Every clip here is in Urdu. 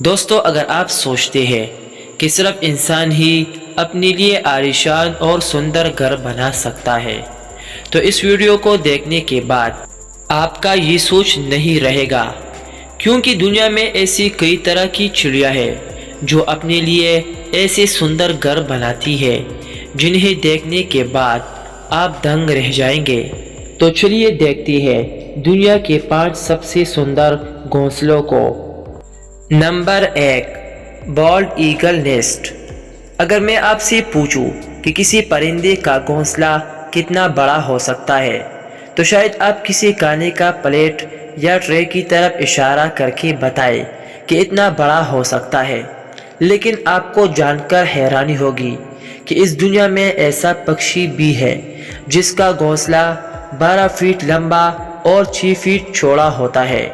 دوستو، اگر آپ سوچتے ہیں کہ صرف انسان ہی اپنے لیے عالیشان اور سندر گھر بنا سکتا ہے تو اس ویڈیو کو دیکھنے کے بعد آپ کا یہ سوچ نہیں رہے گا، کیونکہ دنیا میں ایسی کئی طرح کی چڑیا ہے جو اپنے لیے ایسے سندر گھر بناتی ہے جنہیں دیکھنے کے بعد آپ دنگ رہ جائیں گے۔ تو چلیے دیکھتے ہیں دنیا کے 5 سب سے سندر گھونسلوں کو۔ Number 1، bald eagle nest. اگر میں آپ سے پوچھوں کہ کسی پرندے کا گھونسلہ کتنا بڑا ہو سکتا ہے تو شاید آپ کسی کھانے کا پلیٹ یا ٹرے کی طرف اشارہ کر کے بتائیں کہ اتنا بڑا ہو سکتا ہے، لیکن آپ کو جان کر حیرانی ہوگی کہ اس دنیا میں ایسا پکشی بھی ہے جس کا گھونسلہ 12 فٹ لمبا اور 6 فٹ چوڑا ہوتا ہے۔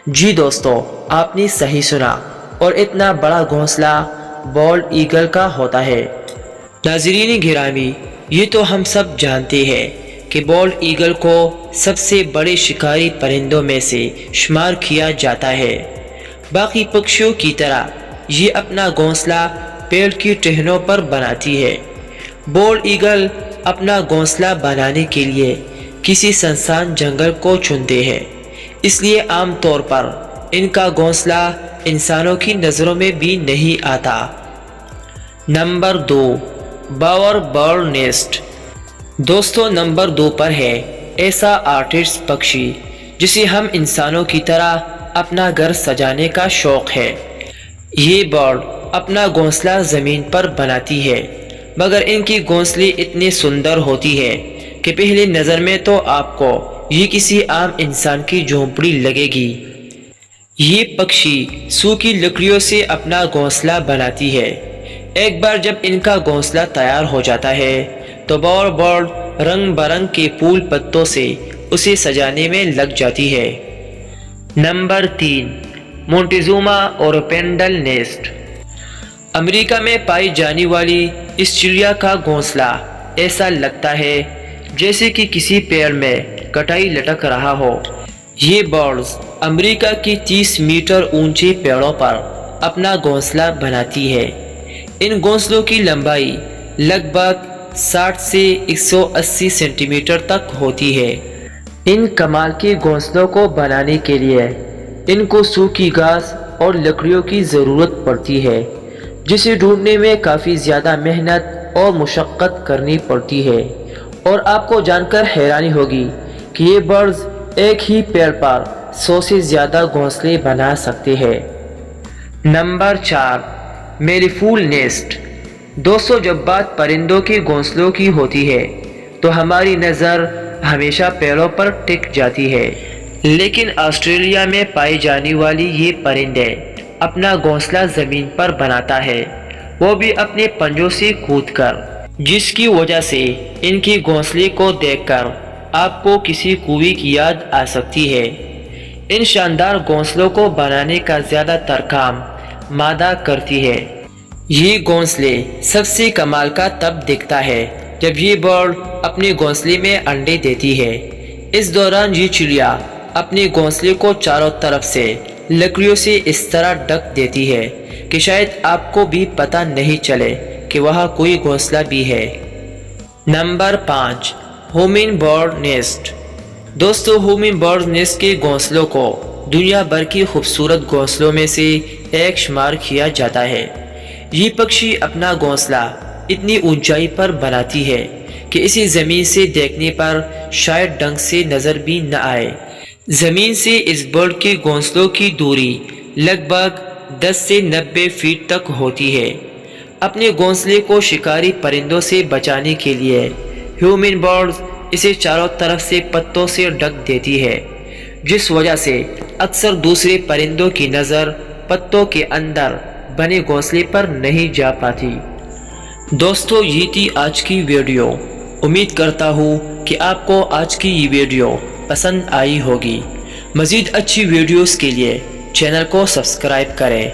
جی دوستو، آپ نے صحیح سنا، اور اتنا بڑا گھونسلہ بالڈ ایگل کا ہوتا ہے۔ ناظرین گرامی، یہ تو ہم سب جانتے ہیں کہ بالڈ ایگل کو سب سے بڑے شکاری پرندوں میں سے شمار کیا جاتا ہے۔ باقی پکشیوں کی طرح یہ اپنا گھونسلہ پیڑ کی ٹہنیوں پر بناتی ہے۔ بالڈ ایگل اپنا گھونسلہ بنانے کے لیے کسی سنسان جنگل کو چنتے ہیں، اس لیے عام طور پر ان کا گھونسلہ انسانوں کی نظروں میں بھی نہیں آتا۔ نمبر 2، باور برڈ نیسٹ۔ دوستو، نمبر 2 پر ہے ایسا آرٹسٹ پکشی جسے ہم انسانوں کی طرح اپنا گھر سجانے کا شوق ہے۔ یہ برڈ اپنا گھونسلہ زمین پر بناتی ہے، مگر ان کی گھونسلے اتنے سندر ہوتی ہے کہ پہلی نظر میں تو آپ کو یہ کسی عام انسان کی جھونپڑی لگے گی۔ یہ پکشی سوکھی لکڑیوں سے اپنا گھونسلہ بناتی ہے۔ ایک بار جب ان کا گھونسلہ تیار ہو جاتا ہے تو باور برڈ رنگ برنگ کے پھول پتوں سے اسے سجانے میں لگ جاتی ہے۔ Number 3، مونٹیزوما اوروپینڈل nest. امریکہ میں پائی جانے والی اس چڑیا کا گھونسلہ ایسا لگتا ہے جیسے کہ کسی پیڑ میں کٹائی لٹک رہا ہو۔ یہ برڈز امریکہ کی 30 میٹر اونچے پیڑوں پر اپنا گھونسلہ بناتی ہے۔ ان گھونسلوں کی لمبائی لگ بھگ 60 سے 180 سینٹی میٹر تک ہوتی ہے۔ ان کمال کے گھونسلوں کو بنانے کے لیے ان کو سوکھی گھاس اور لکڑیوں کی ضرورت پڑتی ہے، جسے ڈھونڈنے میں کافی زیادہ محنت اور مشقت کرنی پڑتی ہے۔ اور آپ کو جان کر حیرانی ہوگی کہ یہ برڈز ایک ہی پیڑ پر 100 سے زیادہ گھونسلے بنا سکتے ہیں۔ نمبر 4، میری پھول نیسٹ۔ دوستو، جب بات پرندوں کے گھونسلوں کی ہوتی ہے تو ہماری نظر ہمیشہ پیڑوں پر ٹک جاتی ہے، لیکن آسٹریلیا میں پائی جانے والی یہ پرندے اپنا گھونسلہ زمین پر بناتا ہے، وہ بھی اپنے پنجوں سے کود کر، جس کی وجہ سے ان کے گھونسلے کو دیکھ کر آپ کو کسی کنویں کی یاد آ سکتی ہے۔ ان شاندار گھونسلوں کو بنانے کا زیادہ تر کام مادہ کرتی ہے۔ یہ گھونسلے سب سے کمال کا تب دکھتا ہے جب یہ برڈ اپنے گھونسلے میں انڈے دیتی ہے۔ اس دوران یہ چڑیا اپنے گھونسلے کو چاروں طرف سے لکڑیوں سے اس طرح ڈھک دیتی ہے کہ شاید آپ کو بھی پتہ نہیں چلے کہ وہاں کوئی گھونسلہ بھی ہے۔ Number 5، homing bird nest. دوستو، ہومنگ برڈ نیسٹ کے گھونسلوں کو دنیا بھر کی خوبصورت گھونسلوں میں سے ایک شمار کیا جاتا ہے۔ یہ پکشی اپنا گھونسلہ اتنی اونچائی پر بناتی ہے کہ اسے زمین سے دیکھنے پر شاید ڈھنگ سے نظر بھی نہ آئے۔ زمین سے اس برڈ کے گھونسلوں کی دوری لگ بھگ 10 سے 90 فٹ تک ہوتی ہے۔ اپنے گھونسلے کو شکاری پرندوں سے بچانے کے لیے ہیومن برڈز اسے چاروں طرف سے پتوں سے ڈھک دیتی ہے، جس وجہ سے اکثر دوسرے پرندوں کی نظر پتوں کے اندر بنے گھونسلے پر نہیں جا پاتی۔ دوستو، یہ تھی آج کی ویڈیو۔ امید کرتا ہوں کہ آپ کو آج کی یہ ویڈیو پسند آئی ہوگی۔ مزید اچھی ویڈیوز کے لیے چینل کو سبسکرائب کریں۔